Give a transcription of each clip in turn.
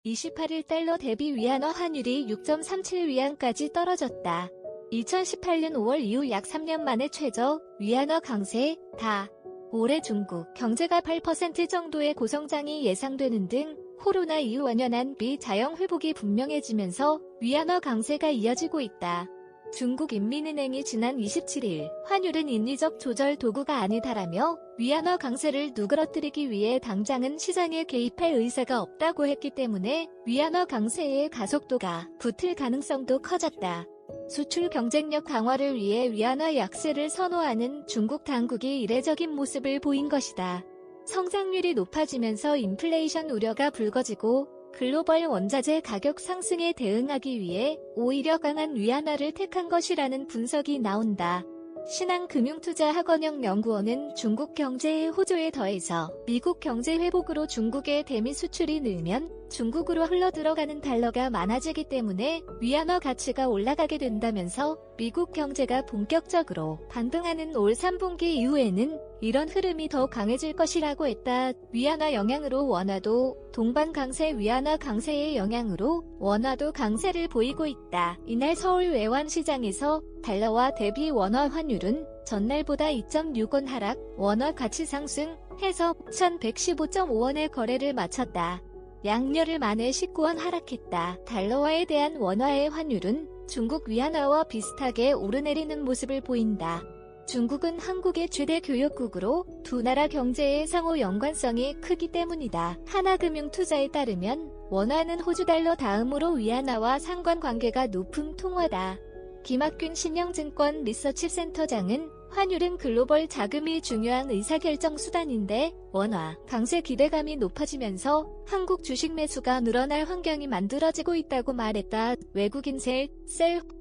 (28일) 달러 대비 위안화 환율이 6.37위안까지 떨어졌다. 2018년 5월 이후 약 3년 만에 최저 위안화 강세다. 올해 중국 경제가 8% 정도의 고성장이 예상되는 등 코로나 이후 완연한 비자영 회복이 분명해지면서 위안화 강세가 이어지고 있다. 중국인민은행이 지난 27일 환율은 인위적 조절 도구가 아니다라며 위안화 강세를 누그러뜨리기 위해 당장은 시장에 개입할 의사가 없다고 했기 때문에 위안화 강세의 가속도가 붙을 가능성도 커졌다. 수출 경쟁력 강화를 위해 위안화 약세를 선호하는 중국 당국이 이례적인 모습을 보인 것이다. 성장률이 높아지면서 인플레이션 우려가 불거지고 글로벌 원자재 가격 상승에 대응하기 위해 오히려 강한 위안화를 택한 것이라는 분석이 나온다. 신한금융투자학원영연구원은 중국 경제의 호조에 더해서 미국 경제 회복으로 중국의 대미 수출이 늘면 중국으로 흘러들어가는 달러가 많아지기 때문에 위안화 가치가 올라가게 된다면서 미국 경제가 본격적으로 반등하는 올 3분기 이후에는 이런 흐름이 더 강해질 것이라고 했다. 위안화 영향으로 원화도 동반 강세 위안화 강세의 영향으로 원화도 강세를 보이고 있다. 이날 서울 외환시장에서 달러와 대비 원화 환율은 전날보다 2.6원 하락, 원화 가치 상승 해서 1,115.5원의 거래를 마쳤다. 양여흘 만에 19원 하락했다. 달러화에 대한 원화의 환율은 중국 위안화와 비슷하게 오르내리는 모습을 보인다. 중국은 한국의 최대 교역국으로 두 나라 경제의 상호 연관성이 크기 때문이다. 하나금융투자에 따르면 원화는 호주 달러 다음으로 위안화와 상관관계가 높은 통화다. 김학균 신영증권 리서치센터장은 환율은 글로벌 자금이 중요한 의사결정 수단인데 원화 강세 기대감이 높아지면서 한국 주식 매수가 늘어날 환경이 만들어지고 있다고 말했다. 외국인 셀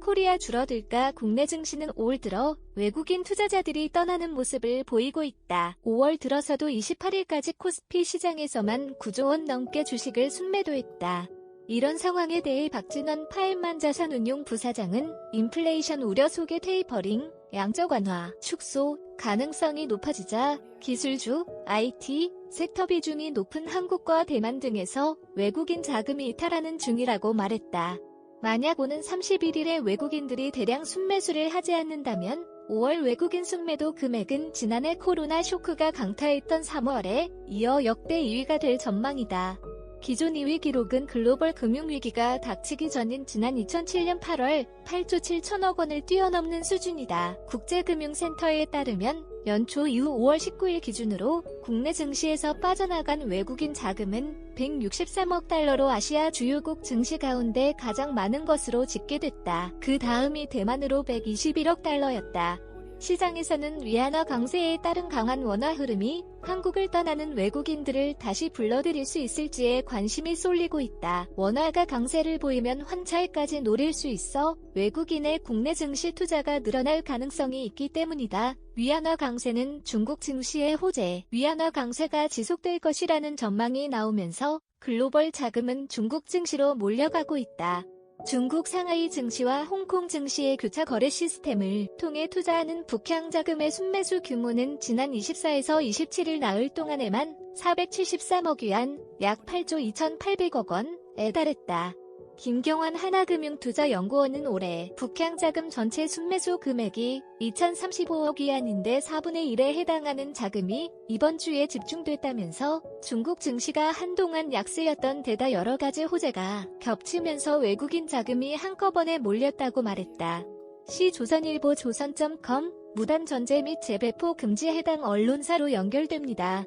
코리아 줄어들까 국내 증시는 올 들어 외국인 투자자들이 떠나는 모습을 보이고 있다. 5월 들어서도 28일까지 코스피 시장에서만 9조 원 넘게 주식을 순매도했다. 이런 상황에 대해 박진원 파일만자산운용 부사장은 인플레이션 우려 속에 테이퍼링, 양적 완화, 축소 가능성이 높아지자 기술주, IT, 섹터 비중이 높은 한국과 대만 등에서 외국인 자금이 이탈하는 중이라고 말했다. 만약 오는 31일에 외국인들이 대량 순매수를 하지 않는다면 5월 외국인 순매도 금액은 지난해 코로나 쇼크가 강타했던 3월에 이어 역대 2위가 될 전망이다. 기존 2위 기록은 글로벌 금융위기가 닥치기 전인 지난 2007년 8월 8조 7천억 원을 뛰어넘는 수준이다. 국제금융센터에 따르면 연초 이후 5월 19일 기준으로 국내 증시에서 빠져나간 외국인 자금은 163억 달러로 아시아 주요국 증시 가운데 가장 많은 것으로 집계됐다. 그 다음이 대만으로 121억 달러였다. 시장에서는 위안화 강세에 따른 강한 원화 흐름이 한국을 떠나는 외국인들을 다시 불러들일 수 있을지에 관심이 쏠리고 있다. 원화가 강세를 보이면 환차익까지 노릴 수 있어 외국인의 국내 증시 투자가 늘어날 가능성이 있기 때문이다. 위안화 강세는 중국 증시의 호재, 위안화 강세가 지속될 것이라는 전망이 나오면서 글로벌 자금은 중국 증시로 몰려가고 있다. 중국 상하이 증시와 홍콩 증시의 교차 거래 시스템을 통해 투자하는 북향 자금의 순매수 규모는 지난 24에서 27일 나흘 동안에만 473억 위안, 약 8조 2,800억 원에 달했다. 김경환 하나금융투자연구원은 올해 북향 자금 전체 순매수 금액이 2,035억 위안인데 4분의 1에 해당하는 자금이 이번 주에 집중됐다면서 중국 증시가 한동안 약세였던 데다 여러 가지 호재가 겹치면서 외국인 자금이 한꺼번에 몰렸다고 말했다. 조선일보 조선.com 무단 전제 및 재배포 금지에 해당 언론사로 연결됩니다.